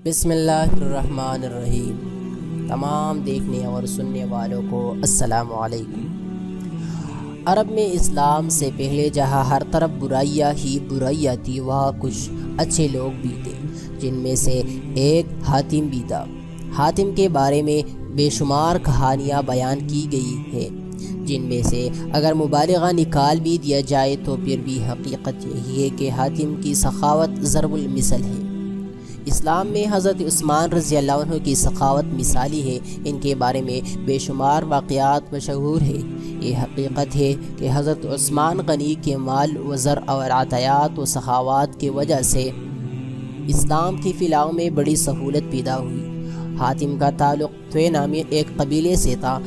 بسم اللہ الرحمن الرحیم۔ تمام دیکھنے اور سننے والوں کو السلام علیکم۔ عرب میں اسلام سے پہلے جہاں ہر طرف برائیاں ہی برائیاں تھی، وہاں کچھ اچھے لوگ بھی تھے، جن میں سے ایک حاتم بھی تھا۔ حاتم کے بارے میں بے شمار کہانیاں بیان کی گئی ہیں، جن میں سے اگر مبالغہ نکال بھی دیا جائے تو پھر بھی حقیقت یہی ہے کہ حاتم کی سخاوت ضرب المثل ہے۔ اسلام میں حضرت عثمان رضی اللہ عنہ کی سخاوت مثالی ہے۔ ان کے بارے میں بے شمار واقعات مشہور ہیں۔ یہ حقیقت ہے کہ حضرت عثمان غنی کے مال و زر اور عطیات و سخاوات کی وجہ سے اسلام کی فلاح میں بڑی سہولت پیدا ہوئی۔ حاتم کا تعلق طوے نامی ایک قبیلے سے تھا،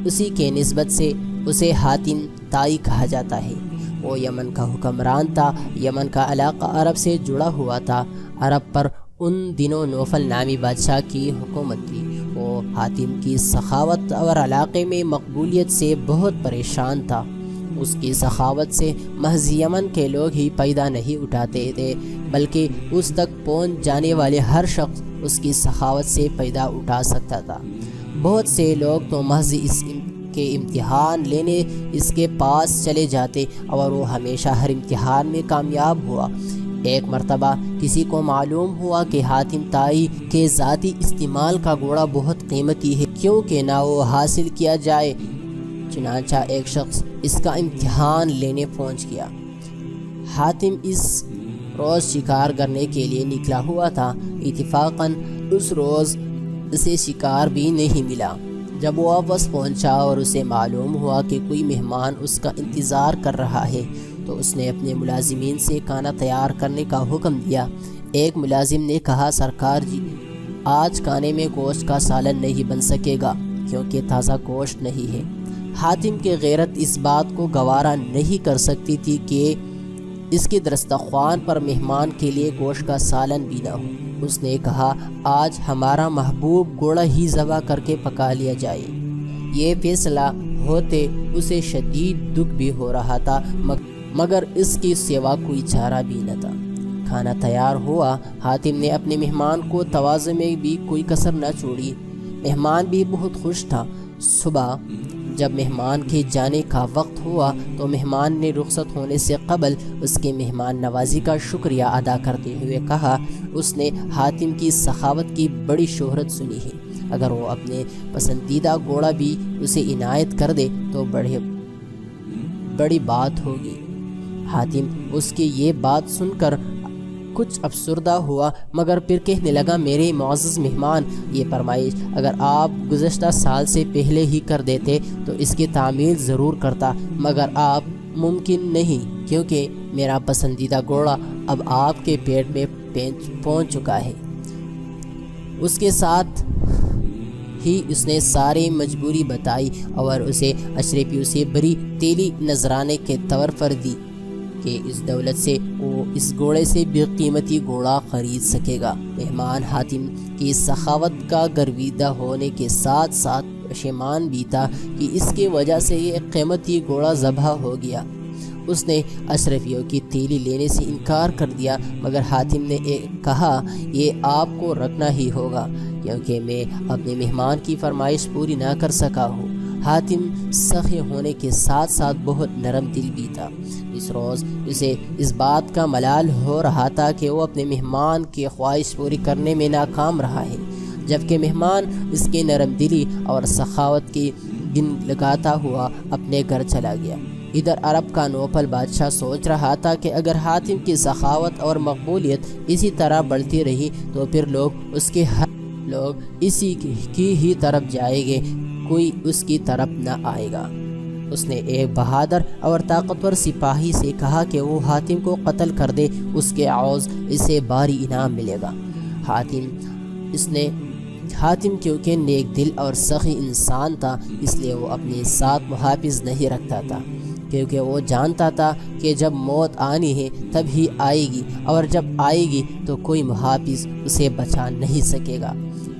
اسی کے نسبت سے اسے حاتم طائی کہا جاتا ہے۔ وہ یمن کا حکمران تھا۔ یمن کا علاقہ عرب سے جڑا ہوا تھا۔ عرب پر ان دنوں نوفل نامی بادشاہ کی حکومت تھی۔ وہ حاتم کی سخاوت اور علاقے میں مقبولیت سے بہت پریشان تھا۔ اس کی سخاوت سے محض یمن کے لوگ ہی فائدہ نہیں اٹھاتے تھے، بلکہ اس تک پہنچ جانے والے ہر شخص اس کی سخاوت سے فائدہ اٹھا سکتا تھا۔ بہت سے لوگ تو محض اس کے امتحان لینے اس کے پاس چلے جاتے اور وہ ہمیشہ ہر امتحان میں کامیاب ہوا۔ ایک مرتبہ کسی کو معلوم ہوا کہ حاتم طائی کے ذاتی استعمال کا گھوڑا بہت قیمتی ہے، کیونکہ نہ وہ حاصل کیا جائے۔ چنانچہ ایک شخص اس کا امتحان لینے پہنچ گیا۔ حاتم اس روز شکار کرنے کے لیے نکلا ہوا تھا۔ اتفاقاً اس روز اسے شکار بھی نہیں ملا۔ جب وہ واپس پہنچا اور اسے معلوم ہوا کہ کوئی مہمان اس کا انتظار کر رہا ہے، تو اس نے اپنے ملازمین سے کھانا تیار کرنے کا حکم دیا۔ ایک ملازم نے کہا، سرکار جی، آج کھانے میں گوشت کا سالن نہیں بن سکے گا، کیونکہ تازہ گوشت نہیں ہے۔ حاتم کی غیرت اس بات کو گوارا نہیں کر سکتی تھی کہ اس کے دسترخوان پر مہمان کے لیے گوشت کا سالن بھی نہ ہو۔ اس نے کہا، آج ہمارا محبوب گھوڑا ہی ذبح کر کے پکا لیا جائے۔ یہ فیصلہ ہوتے اسے شدید دکھ بھی ہو رہا تھا، مگر اس کی سوا کوئی چارہ بھی نہ تھا۔ کھانا تیار ہوا۔ حاتم نے اپنے مہمان کو تواضع میں بھی کوئی کسر نہ چھوڑی۔ مہمان بھی بہت خوش تھا۔ صبح جب مہمان کے جانے کا وقت ہوا تو مہمان نے رخصت ہونے سے قبل اس کے مہمان نوازی کا شکریہ ادا کرتے ہوئے کہا، اس نے حاتم کی سخاوت کی بڑی شہرت سنی ہے۔ اگر وہ اپنے پسندیدہ گھوڑا بھی اسے عنایت کر دے تو بڑی بات ہوگی۔ حاتم اس کی یہ بات سن کر کچھ افسردہ ہوا، مگر پھر کہنے لگا، میرے معزز مہمان، یہ فرمائش اگر آپ گزشتہ سال سے پہلے ہی کر دیتے تو اس کی تعمیل ضرور کرتا، مگر آپ ممکن نہیں، کیونکہ میرا پسندیدہ گھوڑا اب آپ کے پیٹ میں پہنچ چکا ہے۔ اس کے ساتھ ہی اس نے ساری مجبوری بتائی اور اسے اشرفیوں سے بڑی تیلی نذرانے کے طور پر دی کہ اس دولت سے وہ اس گھوڑے سے بھی قیمتی گھوڑا خرید سکے گا۔ مہمان حاتم کی سخاوت کا گرویدہ ہونے کے ساتھ ساتھ پشیمان بھی تھا کہ اس کی وجہ سے یہ قیمتی گھوڑا ذبح ہو گیا۔ اس نے اشرفیوں کی تیلی لینے سے انکار کر دیا، مگر حاتم نے کہا، یہ آپ کو رکھنا ہی ہوگا، کیونکہ میں اپنے مہمان کی فرمائش پوری نہ کر سکا ہوں۔ حاتم سخی ہونے کے ساتھ ساتھ بہت نرم دل بھی تھا۔ اس روز اسے اس بات کا ملال ہو رہا تھا کہ وہ اپنے مہمان کی خواہش پوری کرنے میں ناکام رہا ہے، جبکہ مہمان اس کی نرم دلی اور سخاوت کی گن لگاتا ہوا اپنے گھر چلا گیا۔ ادھر عرب کا نوفل بادشاہ سوچ رہا تھا کہ اگر حاتم کی سخاوت اور مقبولیت اسی طرح بڑھتی رہی تو پھر لوگ اسی کی ہی طرف جائیں گے، کوئی اس کی طرف نہ آئے گا۔ اس نے ایک بہادر اور طاقتور سپاہی سے کہا کہ وہ حاتم کو قتل کر دے، اس کے عوض اسے بھاری انعام ملے گا۔ حاتم کیونکہ نیک دل اور سخی انسان تھا، اس لیے وہ اپنے ساتھ محافظ نہیں رکھتا تھا، کیونکہ وہ جانتا تھا کہ جب موت آنی ہے تب ہی آئے گی، اور جب آئے گی تو کوئی محافظ اسے بچا نہیں سکے گا۔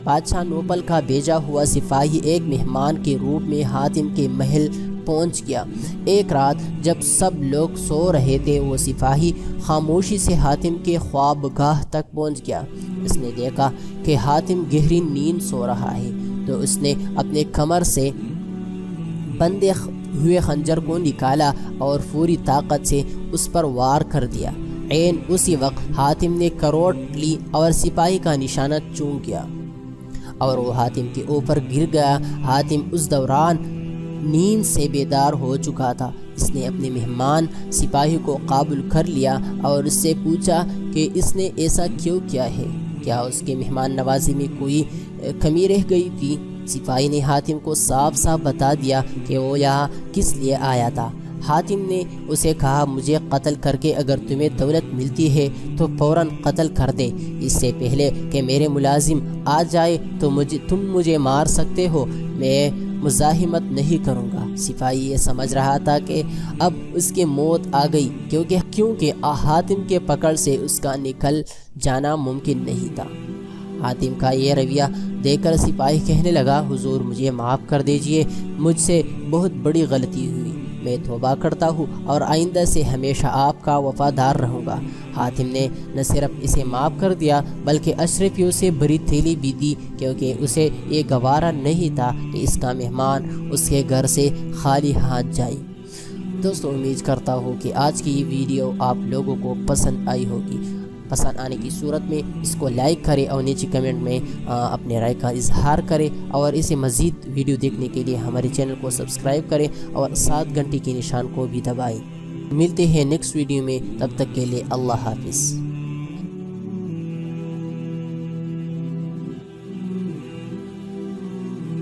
بادشاہ نوفل کا بھیجا ہوا سپاہی ایک مہمان کے روپ میں حاتم کے محل پہنچ گیا۔ ایک رات جب سب لوگ سو رہے تھے وہ سپاہی خاموشی سے حاتم کے خواب گاہ تک پہنچ گیا۔ اس نے دیکھا کہ حاتم گہری نیند سو رہا ہے تو اس نے اپنے کمر سے بندے ہوئے خنجر کو نکالا اور پوری طاقت سے اس پر وار کر دیا۔ عین اسی وقت حاتم نے کروٹ لی اور سپاہی کا نشانہ چون کیا اور وہ حاتم کے اوپر گر گیا۔ حاتم اس دوران نیند سے بیدار ہو چکا تھا۔ اس نے اپنے مہمان سپاہی کو قابو کر لیا اور اس سے پوچھا کہ اس نے ایسا کیوں کیا ہے، کیا اس کے مہمان نوازی میں کوئی کمی رہ گئی تھی؟ سپاہی نے حاتم کو صاف صاف بتا دیا کہ وہ یہاں کس لیے آیا تھا۔ حاتم نے اسے کہا مجھے قتل کر کے اگر تمہیں دولت ملتی ہے تو فوراً قتل کر دے، اس سے پہلے کہ میرے ملازم آ جائے تو تم مجھے مار سکتے ہو، میں مزاحمت نہیں کروں گا۔ سپاہی یہ سمجھ رہا تھا کہ اب اس کی موت آ گئی کیونکہ حاتم کے پکڑ سے اس کا نکل جانا ممکن نہیں تھا۔ حاتم کا یہ رویہ دیکھ کر سپاہی کہنے لگا حضور مجھے معاف کر دیجئے، مجھ سے بہت بڑی غلطی ہوئی، میں توبہ کرتا ہوں اور آئندہ سے ہمیشہ آپ کا وفادار رہوں گا۔ حاتم نے نہ صرف اسے معاف کر دیا بلکہ اشرفیوں سے بری تھیلی بھی دی کیونکہ اسے یہ گوارا نہیں تھا کہ اس کا مہمان اس کے گھر سے خالی ہاتھ جائے۔ دوستو امید کرتا ہوں کہ آج کی یہ ویڈیو آپ لوگوں کو پسند آئی ہوگی۔ پسند آنے کی صورت میں اس کو لائک کرے اور نیچے کمنٹ میں اپنے رائے کا اظہار کرے اور اسے مزید ویڈیو دیکھنے کے لیے ہمارے چینل کو سبسکرائب کرے اور 7 گھنٹے کے نشان کو بھی دبائیں۔ ملتے ہیں نیکسٹ ویڈیو میں، تب تک کے لیے اللہ حافظ۔